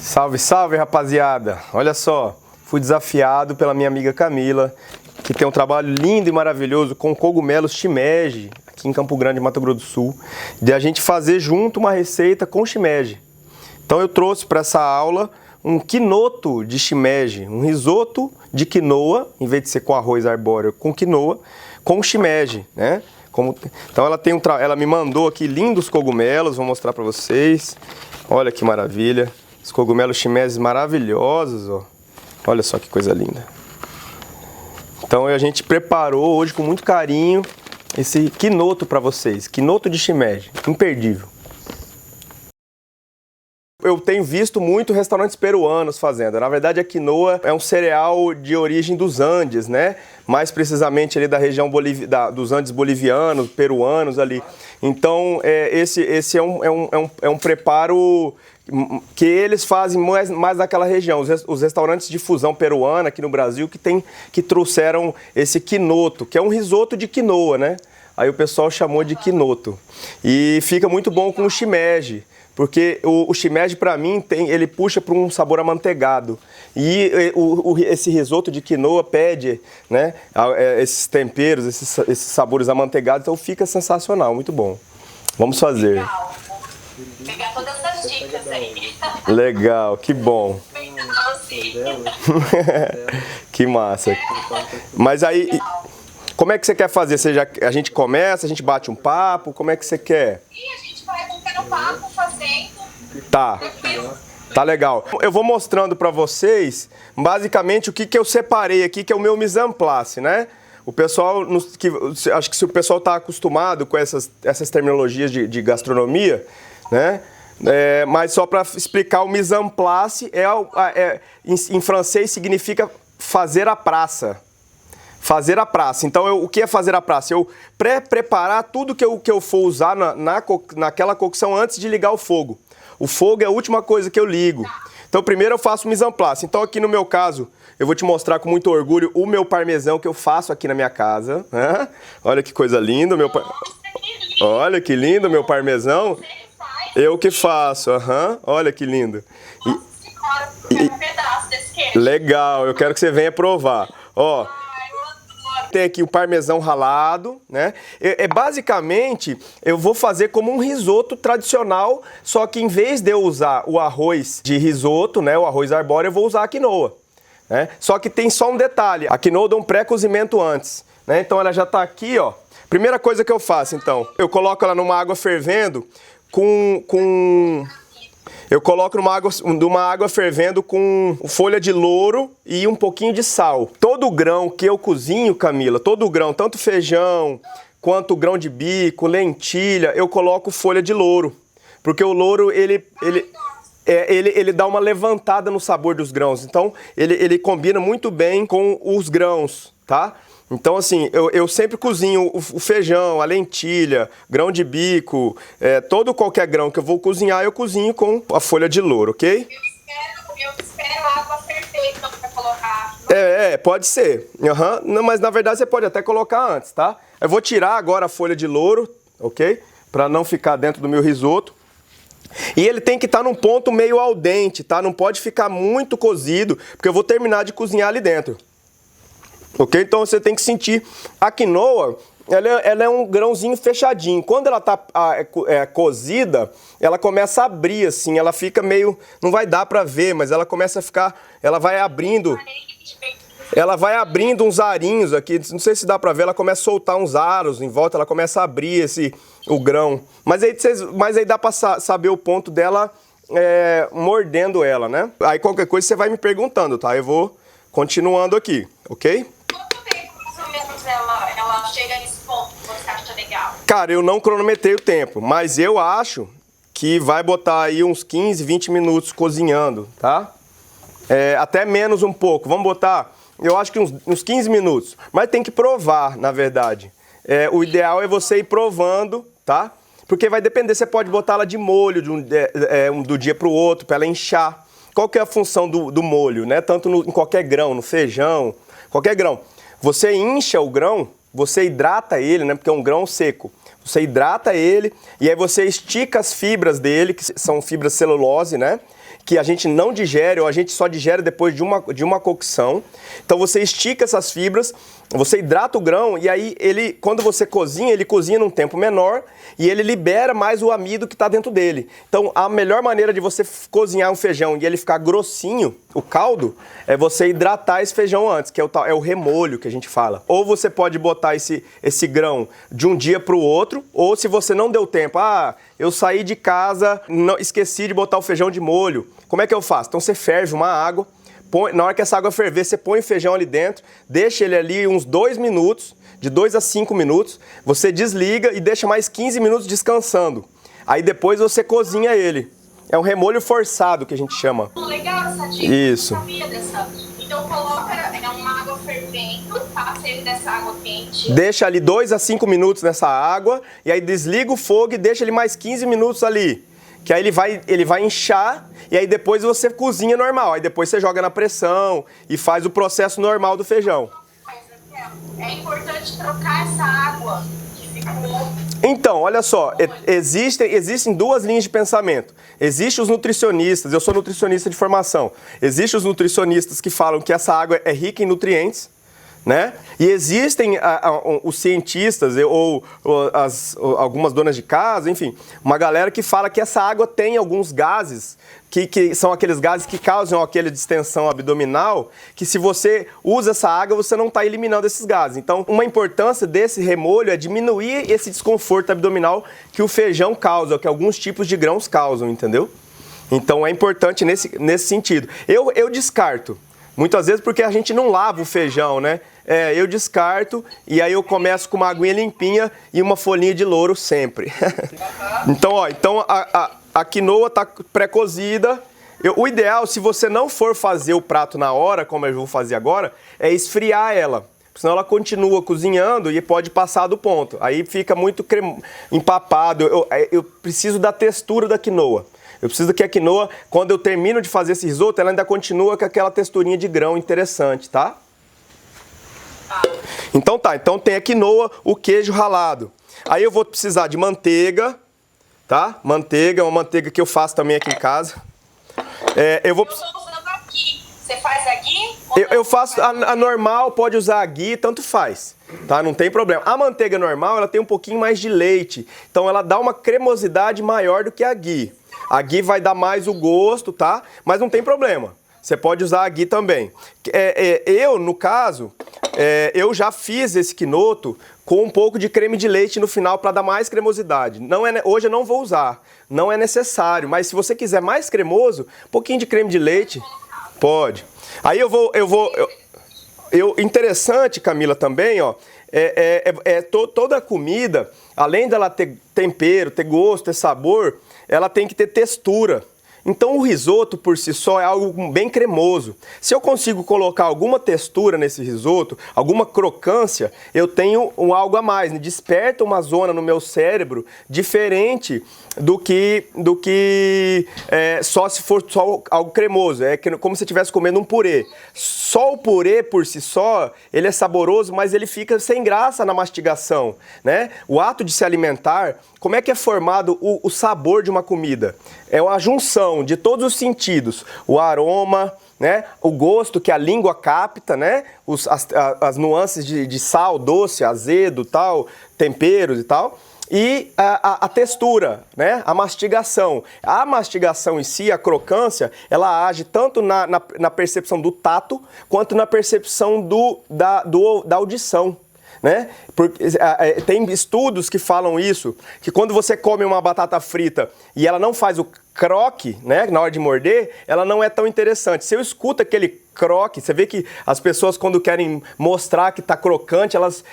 Salve, salve, rapaziada! Olha só, fui desafiado pela minha amiga Camila, que tem um trabalho lindo e maravilhoso com cogumelos shimeji, aqui em Campo Grande, Mato Grosso do Sul, de a gente fazer junto uma receita com shimeji. Então eu trouxe para essa aula um quinoto de shimeji, um risoto de quinoa, em vez de ser com arroz arbóreo, com quinoa, com shimeji, né? Então ela me mandou aqui lindos cogumelos, vou mostrar para vocês. Olha que maravilha! Os cogumelos shimeji maravilhosos, ó. Olha só que coisa linda. Então a gente preparou hoje com muito carinho esse quinoto para vocês. Quinoto de shimeji, imperdível. Eu tenho visto muito restaurantes peruanos fazendo. Na verdade, a quinoa é um cereal de origem dos Andes, né? Mais precisamente ali da região dos Andes bolivianos, peruanos ali. Então, esse é um preparo que eles fazem mais naquela região. Os restaurantes de fusão peruana aqui no Brasil que trouxeram esse quinoto, que é um risoto de quinoa, né? Aí o pessoal chamou de quinoto. E fica muito bom com o shimeji. Porque o shimeji, para mim, ele puxa para um sabor amanteigado. E esse risoto de quinoa pede, né, esses temperos, esses sabores amanteigados. Então fica sensacional, muito bom. Vamos fazer. Legal. Vou pegar todas essas dicas aí. Legal, que bom. Que massa. Mas aí, como é que você quer fazer? A gente começa, a gente bate um papo? Como é que você quer? Vai batendo papo, fazendo. Tá. Tá legal. Eu vou mostrando pra vocês, basicamente, o que eu separei aqui, que é o meu mise en place, né? O pessoal, acho que se o pessoal tá acostumado com essas terminologias de gastronomia, né? Mas só para explicar, o mise en place em francês significa fazer a praça. Fazer a praça. Então, o que é fazer a praça? Eu preparar tudo que eu for usar naquela cocção antes de ligar o fogo. O fogo é a última coisa que eu ligo. Então, primeiro eu faço mise en place. Então, aqui no meu caso, eu vou te mostrar com muito orgulho o meu parmesão que eu faço aqui na minha casa. Olha que coisa linda. Olha que lindo meu parmesão. Eu que faço. Olha que lindo. Legal, eu quero que você venha provar. Ó. Tem aqui o parmesão ralado, né? Basicamente, eu vou fazer como um risoto tradicional, só que em vez de eu usar o arroz de risoto, né, o arroz arbóreo, eu vou usar a quinoa, né? Só que tem só um detalhe, a quinoa dá um pré-cozimento antes, né? Então ela já tá aqui, ó. Primeira coisa que eu faço, então, eu coloco ela numa água fervendo Eu coloco numa água fervendo com folha de louro e um pouquinho de sal. Todo grão que eu cozinho, Camila, todo grão, tanto feijão quanto grão de bico, lentilha, eu coloco folha de louro. Porque o louro, ele dá uma levantada no sabor dos grãos. Então, ele combina muito bem com os grãos, tá? Então, assim, eu sempre cozinho o feijão, a lentilha, grão de bico, qualquer grão que eu vou cozinhar, eu cozinho com a folha de louro, ok? Eu espero a água ferver então pra colocar. Pode ser. Não, mas na verdade você pode até colocar antes, tá? Eu vou tirar agora a folha de louro, ok? Pra não ficar dentro do meu risoto. E ele tem que estar num ponto meio al dente, tá? Não pode ficar muito cozido, porque eu vou terminar de cozinhar ali dentro. Ok? Então você tem que sentir. A quinoa, ela é um grãozinho fechadinho. Quando ela tá cozida, ela começa a abrir assim, ela fica meio, não vai dar pra ver, mas ela começa a ficar, ela vai abrindo uns arinhos aqui, não sei se dá pra ver, ela começa a soltar uns aros em volta, ela começa a abrir o grão. Mas aí dá pra saber o ponto dela mordendo ela, né? Aí qualquer coisa você vai me perguntando, tá? Eu vou continuando aqui, ok? Ela chega nesse ponto que você acha legal? Cara, eu não cronometrei o tempo, mas eu acho que vai botar aí uns 15, 20 minutos cozinhando, tá? Até menos um pouco, vamos botar, eu acho que uns 15 minutos. Mas tem que provar, na verdade. O ideal é você ir provando, tá? Porque vai depender, você pode botar ela de molho do dia pro outro, para ela inchar. Qual que é a função do molho, né? Tanto em qualquer grão, no feijão, qualquer grão. Você incha o grão, você hidrata ele, né? Porque é um grão seco. Você hidrata ele e aí você estica as fibras dele, que são fibras celulose, né? que a gente não digere ou a gente só digere depois de uma cocção. Então você estica essas fibras, você hidrata o grão e aí ele, quando você cozinha, ele cozinha num tempo menor e ele libera mais o amido que está dentro dele. Então a melhor maneira de você cozinhar um feijão e ele ficar grossinho, o caldo, é você hidratar esse feijão antes, que é o remolho que a gente fala. Ou você pode botar esse grão de um dia para o outro, ou se você não deu tempo, eu saí de casa, esqueci de botar o feijão de molho, como é que eu faço? Então você ferve uma água, na hora que essa água ferver, você põe o feijão ali dentro, deixa ele ali uns 2 minutos, de 2 a 5 minutos, você desliga e deixa mais 15 minutos descansando. Aí depois você cozinha ele. É um remolho forçado que a gente chama. Legal essa dica. Isso. Eu não sabia dessa. Então coloca uma água fervendo, passa ele dessa água quente. Deixa ali 2 a 5 minutos nessa água e aí desliga o fogo e deixa ele mais 15 minutos ali. Que aí ele vai inchar e aí depois você cozinha normal. Aí depois você joga na pressão e faz o processo normal do feijão. É importante trocar essa água que ficou... Então, olha só, existem 2 linhas de pensamento. Existem os nutricionistas, eu sou nutricionista de formação. Existem os nutricionistas que falam que essa água é rica em nutrientes, né? E existem os cientistas ou algumas donas de casa, enfim, uma galera que fala que essa água tem alguns gases que são aqueles gases que causam aquela distensão abdominal, que se você usa essa água, você não está eliminando esses gases. Então, uma importância desse remolho é diminuir esse desconforto abdominal que o feijão causa, que alguns tipos de grãos causam, entendeu? Então, é importante nesse sentido. Eu descarto. Muitas vezes porque a gente não lava o feijão, né? Eu descarto e aí eu começo com uma aguinha limpinha e uma folhinha de louro sempre. Então, a quinoa tá pré-cozida. O ideal, se você não for fazer o prato na hora, como eu vou fazer agora, é esfriar ela. Senão ela continua cozinhando e pode passar do ponto. Aí fica muito empapado. Eu preciso da textura da quinoa. Eu preciso que a quinoa, quando eu termino de fazer esse risoto, ela ainda continua com aquela texturinha de grão interessante, tá? Então tem a quinoa, o queijo ralado. Aí eu vou precisar de manteiga, tá? Manteiga, uma manteiga que eu faço também aqui em casa. Eu tô usando a ghee. Você faz a ghee? Eu faço a normal, pode usar a ghee, tanto faz, tá? Não tem problema. A manteiga normal, ela tem um pouquinho mais de leite, então ela dá uma cremosidade maior do que a ghee. A ghee vai dar mais o gosto, tá? Mas não tem problema. Você pode usar a ghee também. No caso, eu já fiz esse quinoto com um pouco de creme de leite no final para dar mais cremosidade. Hoje eu não vou usar, não é necessário. Mas se você quiser mais cremoso, um pouquinho de creme de leite, pode. Aí interessante, Camila, também, ó, toda a comida, além dela ter tempero, ter gosto, ter sabor, ela tem que ter textura. Então o risoto por si só é algo bem cremoso. Se eu consigo colocar alguma textura nesse risoto, alguma crocância, eu tenho algo a mais, né? Desperta uma zona no meu cérebro diferente do que só se for só algo cremoso. É como se estivesse comendo um purê. Só o purê por si só, ele é saboroso, mas ele fica sem graça na mastigação, né? O ato de se alimentar, como é que é formado o sabor de uma comida? É uma junção de todos os sentidos, o aroma, né? O gosto que a língua capta, né? As nuances de sal, doce, azedo, tal, temperos e tal. E a textura, né? A mastigação. A mastigação em si, a crocância, ela age tanto na percepção do tato, quanto na percepção da audição. Né? Porque, tem estudos que falam isso, que quando você come uma batata frita e ela não faz o croque, né, na hora de morder, ela não é tão interessante. Se eu escuto aquele croque, você vê que as pessoas quando querem mostrar que tá crocante, elas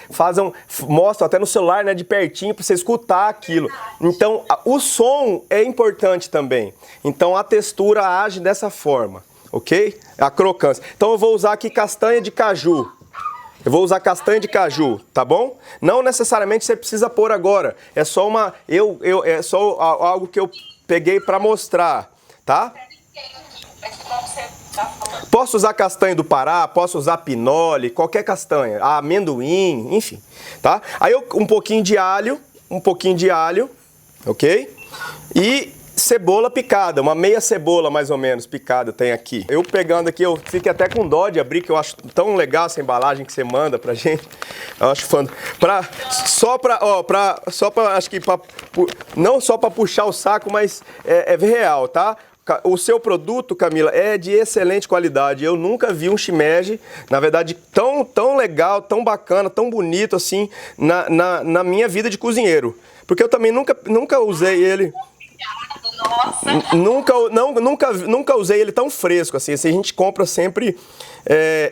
mostram até no celular, né, de pertinho para você escutar aquilo. Então, o som é importante também. Então, a textura age dessa forma, ok? A crocância. Então, eu vou usar aqui castanha de caju. Eu vou usar castanha de caju, tá bom? Não necessariamente você precisa pôr agora. É só é só algo que eu peguei para mostrar, tá? Posso usar castanha do Pará, posso usar pinole, qualquer castanha, amendoim, enfim, tá? Aí um pouquinho de alho, ok? E cebola picada, uma meia cebola mais ou menos picada tem aqui. Eu pegando aqui, eu fico até com dó de abrir, que eu acho tão legal essa embalagem que você manda pra gente. Eu acho fã. Acho que não só pra puxar o saco, mas é real, tá? O seu produto, Camila, é de excelente qualidade. Eu nunca vi um shimeji, na verdade, tão legal, tão bacana, tão bonito assim, na minha vida de cozinheiro. Porque eu também nunca usei ele. Nossa. Nunca usei ele tão fresco assim. A gente compra sempre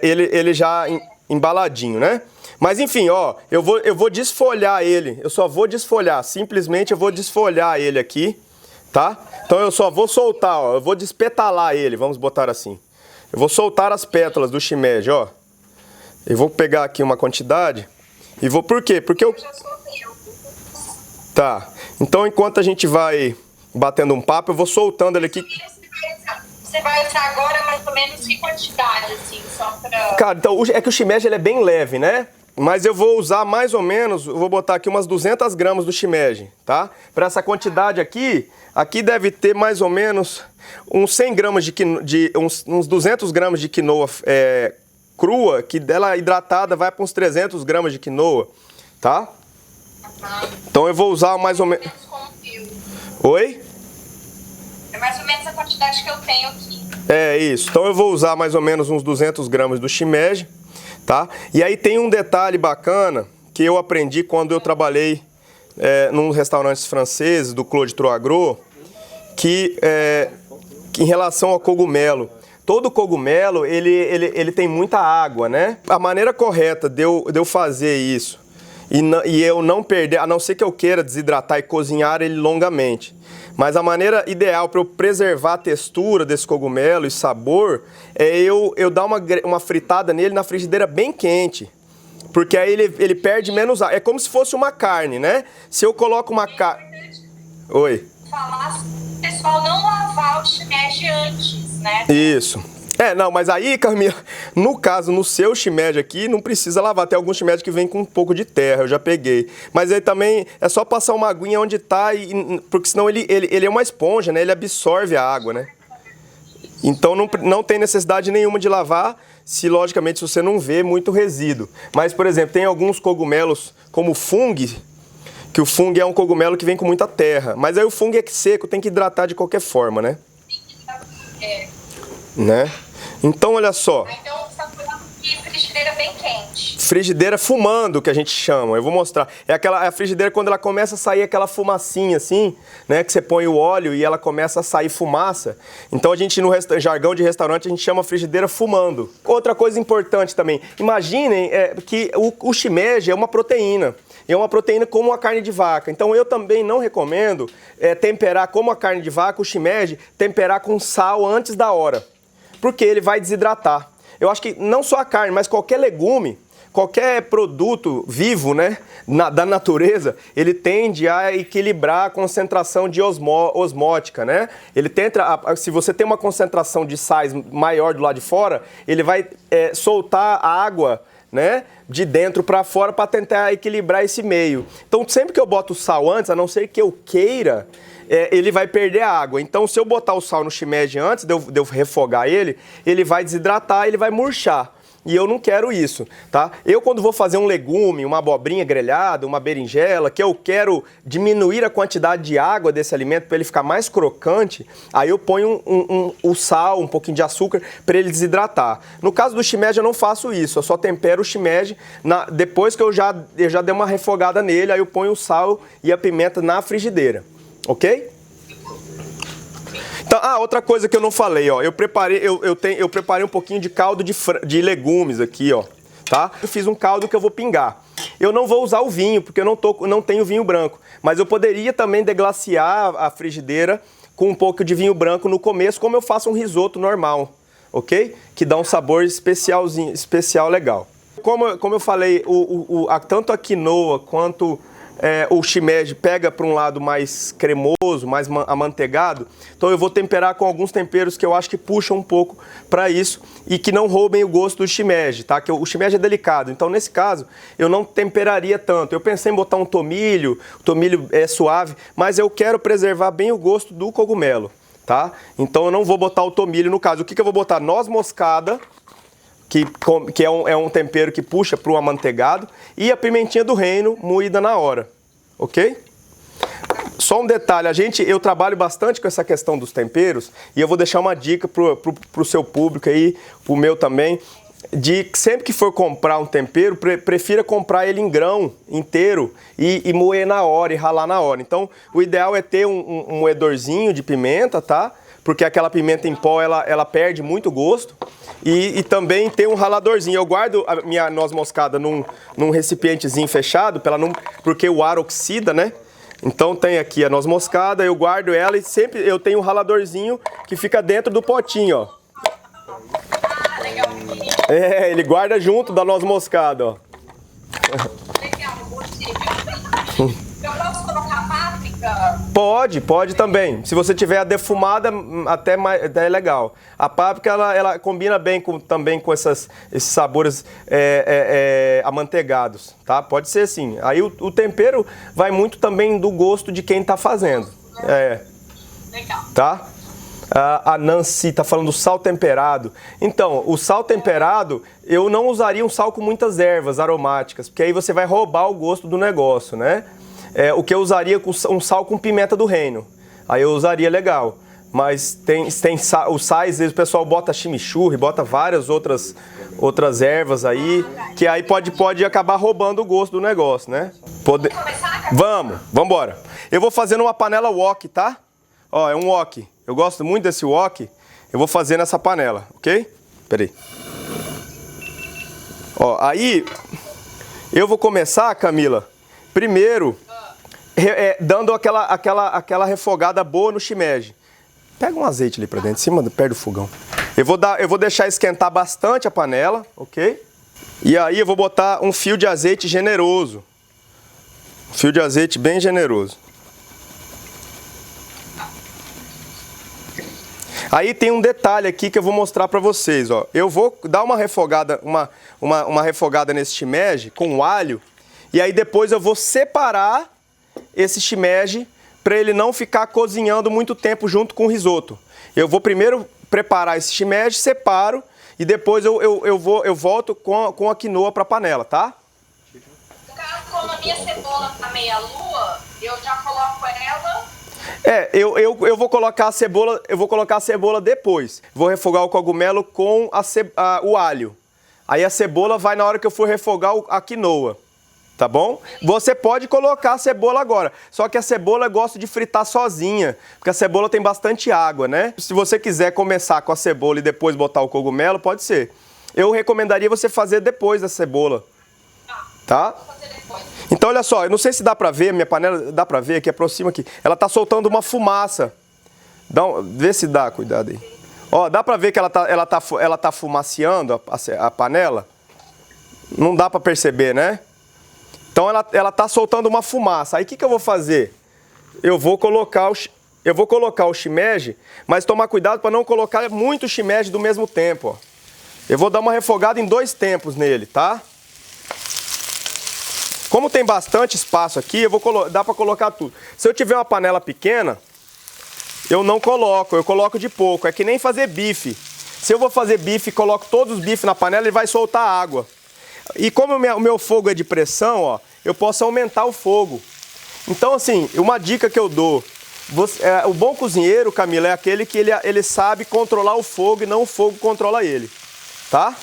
ele já embaladinho, né? Mas enfim, ó, eu vou desfolhar ele. Eu só vou desfolhar. Simplesmente eu vou desfolhar ele aqui, tá? Então eu só vou soltar, ó. Eu vou despetalar ele, vamos botar assim. Eu vou soltar as pétalas do shimeji, ó. Eu vou pegar aqui uma quantidade e vou... Por quê? Porque eu... Tá. Então enquanto a gente vai batendo um papo, eu vou soltando ele aqui. Você vai usar agora mais ou menos que quantidade, assim, só pra... Cara, então é que o shimeji ele é bem leve, né? Mas eu vou usar mais ou menos, eu vou botar aqui umas 200 gramas do shimeji, tá? Para essa quantidade aqui deve ter mais ou menos uns 100 gramas uns 200 gramas de quinoa crua, que dela hidratada vai para uns 300 gramas de quinoa, tá? Então eu vou usar mais ou menos... Oi? É mais ou menos a quantidade que eu tenho aqui. É isso. Então eu vou usar mais ou menos uns 200 gramas do shimeji, tá? E aí tem um detalhe bacana que eu aprendi quando eu trabalhei num restaurantes franceses do Claude Troagro, que em relação ao cogumelo. Todo cogumelo, ele tem muita água, né? A maneira correta de eu fazer isso e eu não perder, a não ser que eu queira desidratar e cozinhar ele longamente. Mas a maneira ideal para eu preservar a textura desse cogumelo e sabor é eu dar uma fritada nele na frigideira bem quente. Porque aí ele perde menos água. É como se fosse uma carne, né? Se eu coloco uma carne... Oi? Falar o pessoal não lavar o shimeji antes, né? Isso. Não, mas aí, Camila, no caso, no seu shimeji aqui, não precisa lavar. Tem alguns shimeji que vem com um pouco de terra, eu já peguei. Mas aí também é só passar uma aguinha onde tá, porque senão ele é uma esponja, né? Ele absorve a água, né? Então não tem necessidade nenhuma de lavar, logicamente, se você não vê muito resíduo. Mas, por exemplo, tem alguns cogumelos, como o fungo, que o fungo é um cogumelo que vem com muita terra. Mas aí o fungo é seco, tem que hidratar de qualquer forma, né? Né? Então, olha só. Então, você está falando de frigideira bem quente. Frigideira fumando, que a gente chama. Eu vou mostrar. A frigideira quando ela começa a sair aquela fumacinha assim, né? Que você põe o óleo e ela começa a sair fumaça. Então, a gente no jargão de restaurante, a gente chama frigideira fumando. Outra coisa importante também. Imaginem que o shimeji é uma proteína. É uma proteína como a carne de vaca. Então, eu também não recomendo temperar como a carne de vaca, o shimeji, temperar com sal antes da hora. Porque ele vai desidratar. Eu acho que não só a carne, mas qualquer legume, qualquer produto vivo, né, da natureza, ele tende a equilibrar a concentração de osmótica, né? Ele tenta, se você tem uma concentração de sais maior do lado de fora, ele vai soltar a água, né, de dentro para fora para tentar equilibrar esse meio. Então, sempre que eu boto sal antes, a não ser que eu queira, ele vai perder a água. Então, se eu botar o sal no shimeji antes de eu refogar ele vai desidratar, ele vai murchar. E eu não quero isso, tá? Eu, quando vou fazer um legume, uma abobrinha grelhada, uma berinjela, que eu quero diminuir a quantidade de água desse alimento para ele ficar mais crocante, aí eu ponho o sal, um pouquinho de açúcar, para ele desidratar. No caso do shimeji, eu não faço isso. Eu só tempero o shimeji depois que eu já dei uma refogada nele, aí eu ponho o sal e a pimenta na frigideira. Ok? Então, outra coisa que eu não falei, ó, eu preparei um pouquinho de caldo de legumes aqui, ó, tá? Eu fiz um caldo que eu vou pingar. Eu não vou usar o vinho, porque eu não tenho vinho branco, mas eu poderia também deglaciar a frigideira com um pouco de vinho branco no começo, como eu faço um risoto normal, ok? Que dá um sabor especial legal. Como eu falei, tanto a quinoa quanto o shimeji pega para um lado mais cremoso, mais amanteigado, então eu vou temperar com alguns temperos que eu acho que puxam um pouco para isso e que não roubem o gosto do shimeji, tá? Que o shimeji é delicado, então nesse caso eu não temperaria tanto. Eu pensei em botar um tomilho, o tomilho é suave, mas eu quero preservar bem o gosto do cogumelo, tá? Então eu não vou botar o tomilho no caso. O que eu vou botar? Noz moscada, que é um tempero que puxa para o amanteigado, e a pimentinha do reino moída na hora, ok? Só um detalhe, eu trabalho bastante com essa questão dos temperos, e eu vou deixar uma dica pro seu público aí, pro meu também, de que sempre que for comprar um tempero, prefira comprar ele em grão inteiro e moer na hora, e ralar na hora. Então, o ideal é ter um moedorzinho de pimenta, tá? Porque aquela pimenta em pó, ela perde muito gosto. E também tem um raladorzinho. Eu guardo a minha noz moscada num recipientezinho fechado, porque o ar oxida, né? Então tem aqui a noz moscada, eu guardo ela e sempre eu tenho um raladorzinho que fica dentro do potinho, ó. Ah, legal. Ele guarda junto da noz moscada, ó. Legal, gostei. Eu posso colocar páprica? Pode também. Se você tiver a defumada, até é legal. A páprica, ela combina bem também com esses sabores amanteigados, tá? Pode ser assim. Aí o tempero vai muito também do gosto de quem tá fazendo. Legal. Tá? A Nancy tá falando do sal temperado. Então, o sal temperado, eu não usaria um sal com muitas ervas aromáticas, porque aí você vai roubar o gosto do negócio, né? O que eu usaria com um sal com pimenta do reino. Aí eu usaria legal. Mas tem os sais, às vezes o pessoal bota chimichurri, bota várias outras ervas aí, que aí pode acabar roubando o gosto do negócio, né? Vamos embora. Eu vou fazer numa panela wok, tá? Ó, é um wok. Eu gosto muito desse wok. Eu vou fazer nessa panela, ok? Peraí. Ó, aí eu vou começar, Camila, primeiro dando aquela refogada boa no shimeji. Pega um azeite ali pra dentro, em cima, perto do fogão. Eu vou deixar esquentar bastante a panela, ok? E aí eu vou botar um fio de azeite generoso. Um fio de azeite bem generoso. Aí tem um detalhe aqui que eu vou mostrar pra vocês, ó. Eu vou dar uma refogada, uma refogada nesse shimeji com alho, e aí depois eu vou separar esse shimeji para ele não ficar cozinhando muito tempo junto com o risoto. Eu vou primeiro preparar esse shimeji, separo e depois eu volto com a quinoa para a panela, tá? No caso, quando a minha cebola tá meia lua, eu já coloco ela. Eu vou colocar a cebola depois. Vou refogar o cogumelo com o alho. Aí a cebola vai na hora que eu for refogar a quinoa. Tá bom? Você pode colocar a cebola agora, só que a cebola eu gosto de fritar sozinha, porque a cebola tem bastante água, né? Se você quiser começar com a cebola e depois botar o cogumelo, pode ser. Eu recomendaria você fazer depois da cebola, tá? Vou fazer depois. Então olha só, eu não sei se dá pra ver, minha panela dá pra ver aqui, aproxima aqui. Ela tá soltando uma fumaça. Vê se dá, cuidado aí. Ó, dá pra ver que ela tá fumaceando a panela? Não dá pra perceber, né? Então ela tá soltando uma fumaça. Aí o que eu vou fazer? Eu vou colocar o shimeji, mas tomar cuidado para não colocar muito shimeji do mesmo tempo, ó. Eu vou dar uma refogada em 2 tempos nele, tá? Como tem bastante espaço aqui, dá para colocar tudo. Se eu tiver uma panela pequena, eu não coloco, eu coloco de pouco. É que nem fazer bife. Se eu vou fazer bife e coloco todos os bifes na panela, ele vai soltar água. E como o meu fogo é de pressão, ó, eu posso aumentar o fogo. Então, assim, uma dica que eu dou, o bom cozinheiro, Camila, é aquele que ele sabe controlar o fogo e não o fogo controla ele, tá?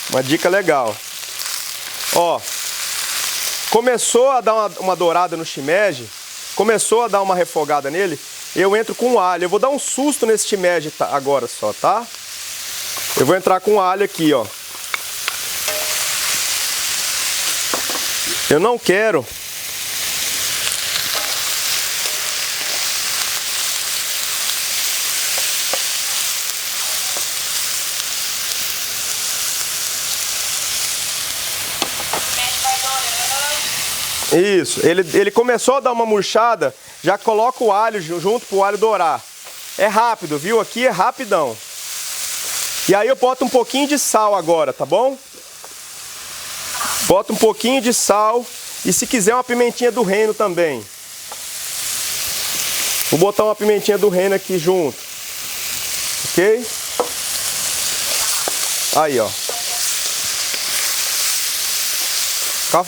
Uma dica legal. Ó, começou a dar uma dourada no shimeji, começou a dar uma refogada nele, eu entro com alho. Eu vou dar um susto nesse shimeji agora só, tá? Eu vou entrar com alho aqui, ó. Eu não quero Isso, ele começou a dar uma murchada, já coloca o alho junto pro alho dourar. É rápido, viu? Aqui é rapidão. E aí eu boto um pouquinho de sal agora, tá bom? Bota um pouquinho de sal e se quiser uma pimentinha do reino também. Vou botar uma pimentinha do reino aqui junto. Ok? Aí, ó.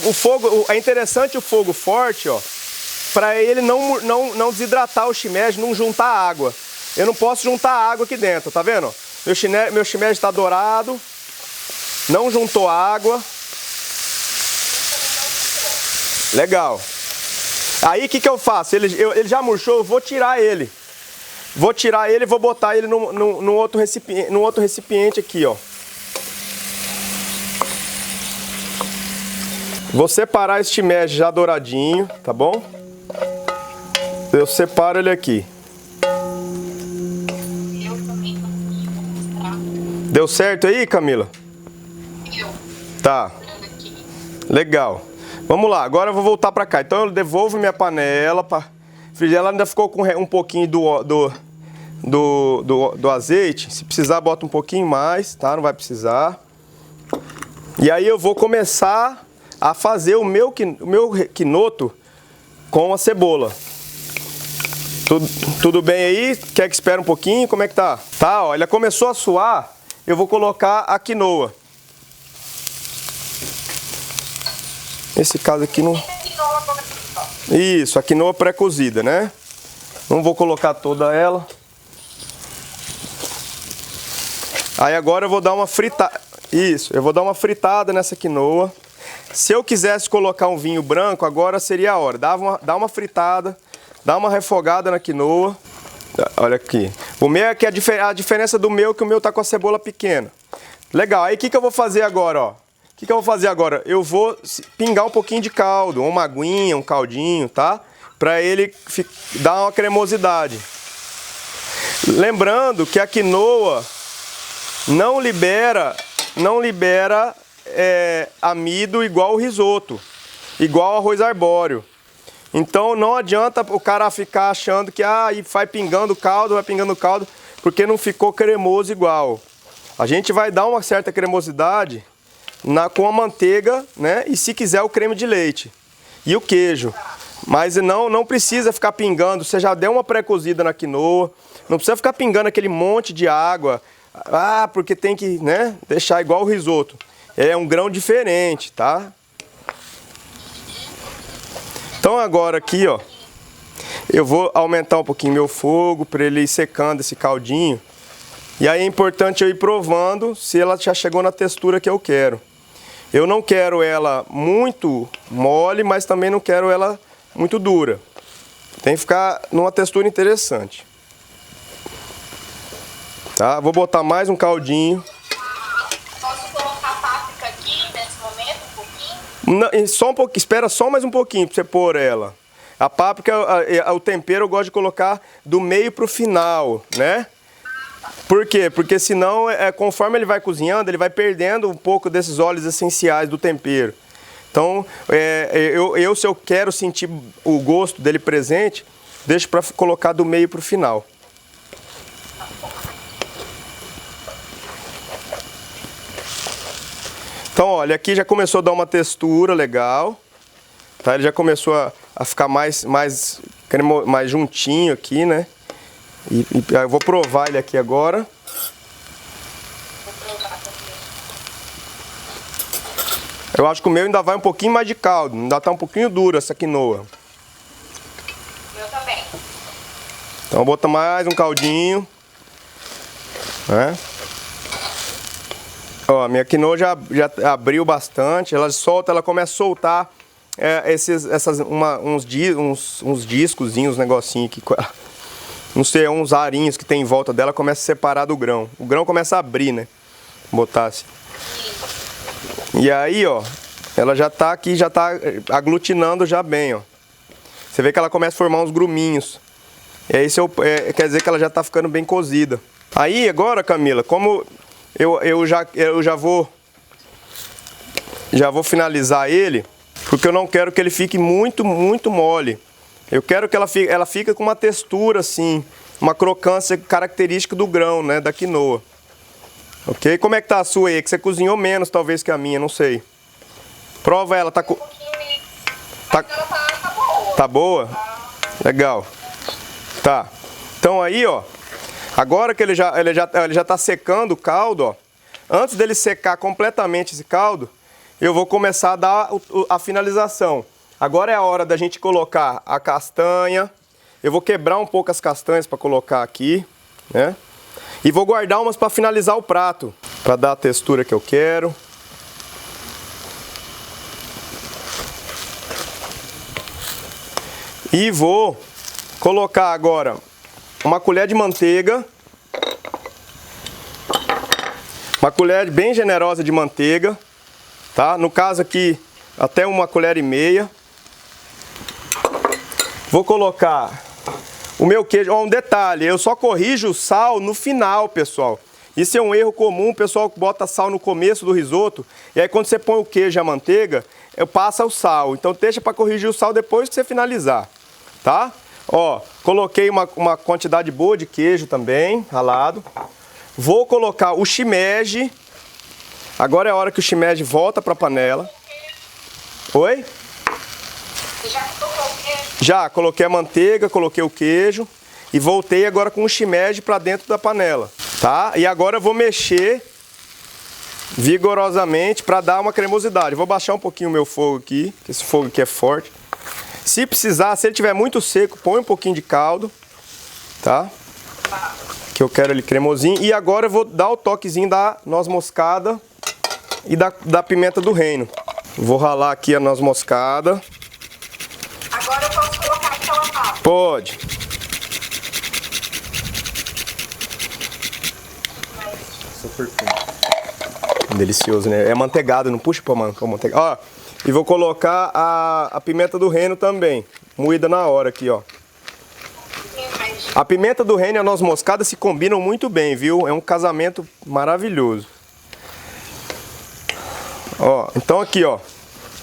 O fogo, é interessante o fogo forte, ó, para ele não desidratar o shimeji, não juntar água. Eu não posso juntar água aqui dentro, tá vendo? Meu shimeji está dourado, não juntou água. Legal. Aí o que eu faço? Ele já murchou, eu vou tirar ele. Vou tirar ele e vou botar ele no outro recipiente aqui, ó. Vou separar este shimeji já douradinho, tá bom? Eu separo ele aqui. Deu certo aí, Camila? Tá. Legal. Vamos lá, agora eu vou voltar pra cá. Então eu devolvo minha panela. Ela ainda ficou com um pouquinho do azeite. Se precisar, bota um pouquinho mais, tá? Não vai precisar. E aí eu vou começar a fazer o meu quinoto com a cebola. Tudo bem aí? Quer que espere um pouquinho? Como é que tá? Tá, ó, ela começou a suar. Eu vou colocar a quinoa. Nesse caso aqui não... Isso, a quinoa pré-cozida, né? Não vou colocar toda ela. Aí agora eu vou dar uma fritada. Isso, eu vou dar uma fritada nessa quinoa. Se eu quisesse colocar um vinho branco, agora seria a hora. Dá uma fritada, dá uma refogada na quinoa. Olha aqui. O meu é que a diferença do meu é que o meu tá com a cebola pequena. Legal, aí o que eu vou fazer agora, ó? O que eu vou fazer agora? Eu vou pingar um pouquinho de caldo, uma aguinha, um caldinho, tá? Pra ele dar uma cremosidade. Lembrando que a quinoa não libera amido igual o risoto, igual o arroz arbóreo. Então não adianta o cara ficar achando que vai pingando caldo, porque não ficou cremoso igual. A gente vai dar uma certa cremosidade com a manteiga, né? E se quiser o creme de leite e o queijo. Mas não precisa ficar pingando, você já deu uma pré-cozida na quinoa, não precisa ficar pingando aquele monte de água. Porque tem que, né, deixar igual o risoto. É um grão diferente, tá? Então agora aqui, ó, eu vou aumentar um pouquinho meu fogo para ele ir secando esse caldinho. E aí é importante eu ir provando se ela já chegou na textura que eu quero. Eu não quero ela muito mole, mas também não quero ela muito dura. Tem que ficar numa textura interessante. Tá? Vou botar mais um caldinho. Posso colocar páprica aqui nesse momento, um pouquinho? Não, só um pouquinho, espera só mais um pouquinho para você pôr ela. A páprica, o tempero eu gosto de colocar do meio pro final, né? Por quê? Porque senão, conforme ele vai cozinhando, ele vai perdendo um pouco desses óleos essenciais do tempero. Então, se eu quero sentir o gosto dele presente, deixo para colocar do meio pro final. Então, olha, aqui já começou a dar uma textura legal, tá? Ele já começou a ficar mais juntinho aqui, né? E eu vou provar ele aqui agora. Eu acho que o meu ainda vai um pouquinho mais de caldo, ainda tá um pouquinho dura essa quinoa. Eu também. Então eu vou botar mais um caldinho, né? Ó, a minha quinoa já abriu bastante, ela começa a soltar uns discozinhos, negocinho aqui, não sei, uns arinhos que tem em volta dela, começa a separar do grão. O grão começa a abrir, né? Vou botar assim. E aí, ó, ela já tá aqui, já tá aglutinando já bem, ó. Você vê que ela começa a formar uns gruminhos. E aí quer dizer que ela já tá ficando bem cozida. Aí agora, Camila, como eu já vou finalizar ele, porque eu não quero que ele fique muito mole. Eu quero que ela fique com uma textura assim, uma crocância característica do grão, né, da quinoa. Ok? Como é que tá a sua aí? Que você cozinhou menos talvez que a minha, não sei. Prova ela, tá... Um pouquinho meio... Mas ela tá boa. Tá boa? Legal. Tá. Então aí, ó, agora que ele já tá secando o caldo, ó, antes dele secar completamente esse caldo, eu vou começar a dar a finalização. Agora é a hora da gente colocar a castanha. Eu vou quebrar um pouco as castanhas para colocar aqui, né? E vou guardar umas para finalizar o prato, para dar a textura que eu quero. E vou colocar agora uma colher de manteiga. Uma colher bem generosa de manteiga, tá? No caso aqui, até 1,5 colheres. Vou colocar o meu queijo. Ó, um detalhe, eu só corrijo o sal no final, pessoal. Isso é um erro comum, o pessoal bota sal no começo do risoto, e aí quando você põe o queijo e a manteiga, passa o sal. Então deixa para corrigir o sal depois que você finalizar, tá? Ó, coloquei uma quantidade boa de queijo também, ralado. Vou colocar o shimeji. Agora é a hora que o shimeji volta para a panela. Oi? Você já colocou o queijo? Já, coloquei a manteiga, coloquei o queijo e voltei agora com o shimeji para dentro da panela, tá? E agora eu vou mexer vigorosamente para dar uma cremosidade. Vou baixar um pouquinho o meu fogo aqui, que esse fogo aqui é forte. Se precisar, se ele estiver muito seco, põe um pouquinho de caldo, tá? Que eu quero ele cremosinho. E agora eu vou dar o toquezinho da noz moscada e da pimenta do reino. Vou ralar aqui a noz moscada. Agora eu posso colocar aquela páprica? Pode. Super fino. Delicioso, né? É manteigado, não puxa pra manteiga. Ó, e vou colocar a pimenta do reino também, moída na hora aqui, ó. A pimenta do reino e a noz moscada se combinam muito bem, viu? É um casamento maravilhoso. Ó, então aqui, ó.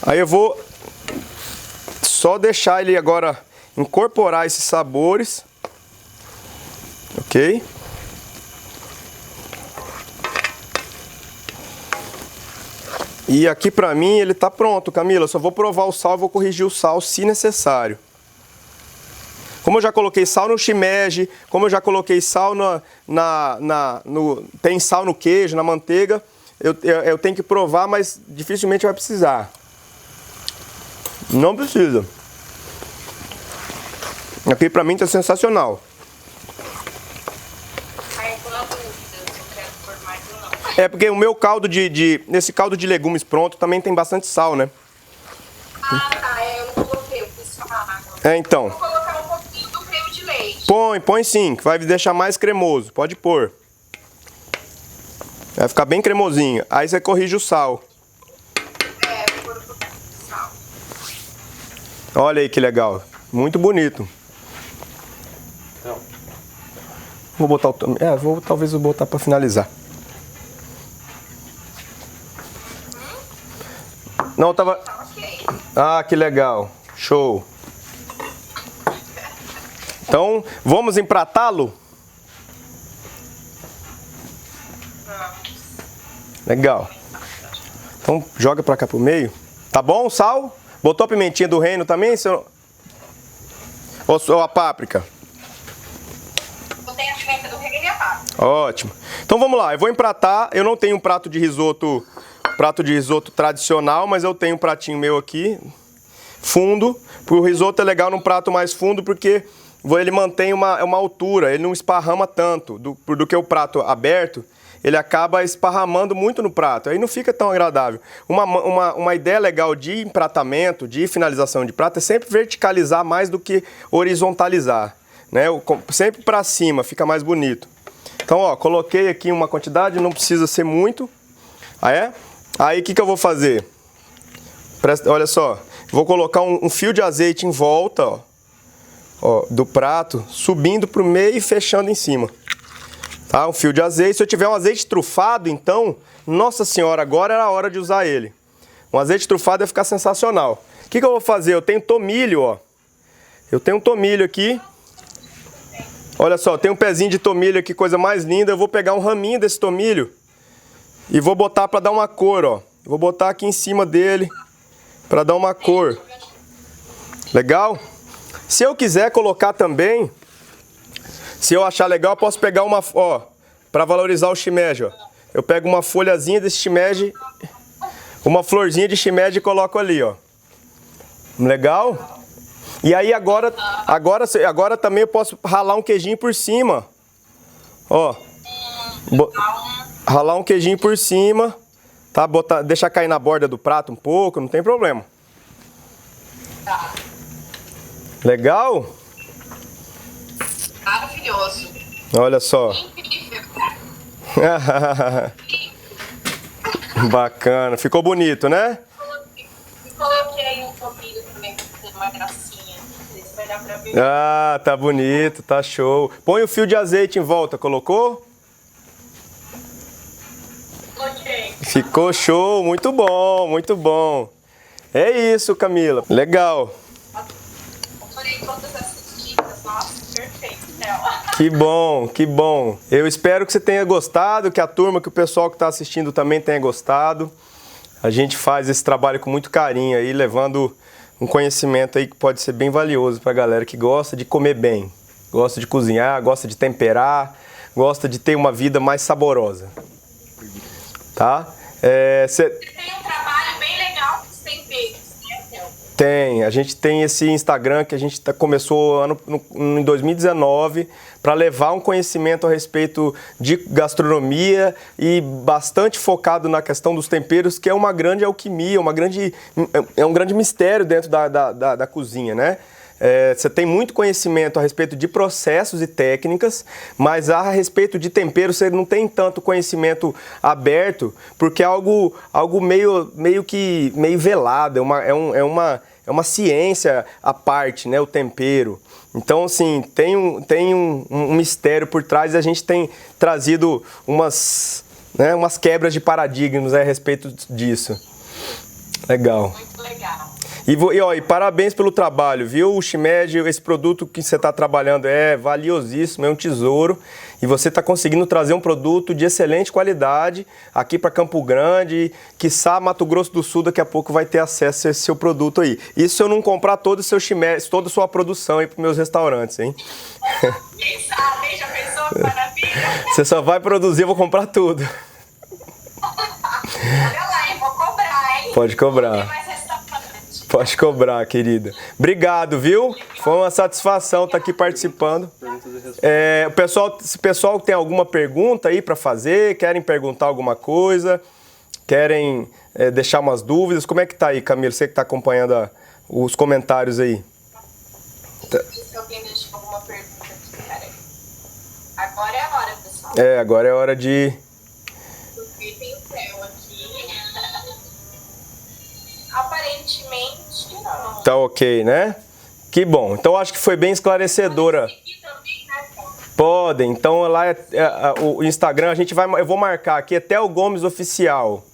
Aí eu vou só deixar ele agora incorporar esses sabores. Ok? E aqui pra mim ele tá pronto, Camila. Eu só vou provar o sal e vou corrigir o sal se necessário. Como eu já coloquei sal no shimeji, como eu já coloquei sal tem sal no queijo, na manteiga, eu tenho que provar, mas dificilmente vai precisar. Não precisa. Aqui pra mim tá sensacional. Aí eu tô na dúvida se eu quero pôr mais ou não. É porque o meu caldo esse caldo de legumes pronto também tem bastante sal, né? Ah, tá. Eu não coloquei, eu fiz só a água. É, então. Vou colocar um pouquinho do creme de leite. Põe sim, que vai deixar mais cremoso. Pode pôr. Vai ficar bem cremosinho. Aí você corrige o sal. É, vou pôr um pouquinho de sal. Olha aí que legal. Muito bonito. Não. Vou botar talvez eu botar para finalizar. Não, tava... Tá ok. Ah, que legal. Show. Então, vamos empratá-lo? Legal. Então, joga pra cá pro meio. Tá bom o sal? Botou a pimentinha do reino também, seu... Ou a páprica? Botei a pimenta do reino e a páprica. Ótimo. Então vamos lá, eu vou empratar. Eu não tenho um prato de risoto tradicional, mas eu tenho um pratinho meu aqui, fundo. O risoto é legal num prato mais fundo porque ele mantém uma altura, ele não esparrama tanto do que o prato aberto. Ele acaba esparramando muito no prato, aí não fica tão agradável. Uma ideia legal de empratamento, de finalização de prato, é sempre verticalizar mais do que horizontalizar, né? Sempre para cima, fica mais bonito. Então, ó, coloquei aqui uma quantidade, não precisa ser muito. Aí o que eu vou fazer? Olha só, vou colocar um fio de azeite em volta, ó, do prato, subindo para o meio e fechando em cima. Tá? Um fio de azeite. Se eu tiver um azeite trufado, então, nossa senhora, agora era a hora de usar ele. Um azeite trufado ia ficar sensacional. que eu vou fazer? Eu tenho tomilho, ó. Eu tenho um tomilho aqui. Olha só, tem um pezinho de tomilho aqui, coisa mais linda. Eu vou pegar um raminho desse tomilho e vou botar para dar uma cor, ó. Vou botar aqui em cima dele para dar uma cor. Legal? Se eu quiser colocar também, se eu achar legal, eu posso pegar uma, ó, para valorizar o shimeji, ó. Eu pego uma folhazinha desse shimeji, uma florzinha de shimeji e coloco ali, ó. Legal? E aí agora também eu posso ralar um queijinho por cima. Ó. Ralar um queijinho por cima, tá? Deixar cair na borda do prato um pouco, não tem problema. Tá. Legal? Maravilhoso. Olha só. Incrível. Bacana. Ficou bonito, né? Coloquei um pouquinho também pra fazer uma gracinha. Vai dar pra ver. Ah, tá bonito, tá show. Põe o fio de azeite em volta, colocou? Coloquei. Ficou show, muito bom, muito bom. É isso, Camila. Legal. Adorei todas essas dicas. Nossa, perfeito, Theo. Que bom, que bom. Eu espero que você tenha gostado, que a turma, que o pessoal que está assistindo também tenha gostado. A gente faz esse trabalho com muito carinho aí, levando um conhecimento aí que pode ser bem valioso para a galera que gosta de comer bem, gosta de cozinhar, gosta de temperar, gosta de ter uma vida mais saborosa. Tá? Você tem um trabalho bem legal que você tem feito, né, Theo? Tem, a gente tem esse Instagram que a gente começou em 2019 para levar um conhecimento a respeito de gastronomia e bastante focado na questão dos temperos, que é uma grande alquimia, é um grande mistério dentro da cozinha, né? Você tem muito conhecimento a respeito de processos e técnicas, mas a respeito de tempero você não tem tanto conhecimento aberto, porque é algo meio velado, é uma ciência à parte, né, o tempero. Então, assim, tem um mistério por trás e a gente tem trazido umas quebras de paradigmas a respeito disso. Legal. Muito legal. E parabéns pelo trabalho, viu? O shimeji, esse produto que você está trabalhando é valiosíssimo, é um tesouro. E você está conseguindo trazer um produto de excelente qualidade aqui para Campo Grande, quiçá Mato Grosso do Sul daqui a pouco vai ter acesso a esse seu produto aí. Isso se eu não comprar todo o seu shimeji, toda a sua produção aí para meus restaurantes, hein? Quem sabe, já pensou? Que maravilha. Você só vai produzir, eu vou comprar tudo. Olha lá, hein? Vou cobrar, hein? Pode cobrar. Tem mais restaurante. Pode cobrar, querida. Obrigado, viu? Foi uma satisfação estar aqui participando. Se o pessoal tem alguma pergunta aí para fazer, querem perguntar alguma coisa, querem deixar umas dúvidas, como é que tá aí, Camila? Você que está acompanhando os comentários aí. Se alguém deixou alguma pergunta aqui, peraí. Agora é a hora, pessoal. Agora é hora de... Porque tem o Theo aqui. Aparentemente, não. Tá ok, né? Que bom. Então acho que foi bem esclarecedora. Aqui também, né, Theo? Podem. Então lá o Instagram, eu vou marcar aqui até o Gomes Oficial,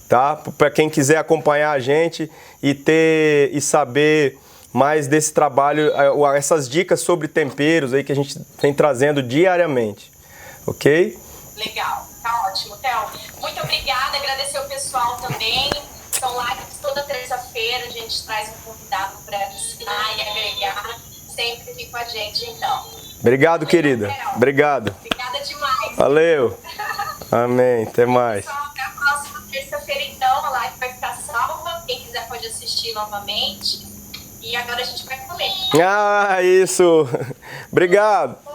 tá? Para quem quiser acompanhar a gente e saber mais desse trabalho, essas dicas sobre temperos aí que a gente vem trazendo diariamente. Ok? Legal, tá ótimo, Theo. Muito obrigada, agradecer o pessoal também. São lives toda terça-feira, a gente traz um convidado para ensinar e agregar sempre aqui com a gente, então. Obrigado, querida. Obrigado. Obrigada demais. Valeu. Amém. Até mais. Pessoal, até a próxima terça-feira, então. A live vai ficar salva. Quem quiser pode assistir novamente. E agora a gente vai comer. Ah, isso. Obrigado.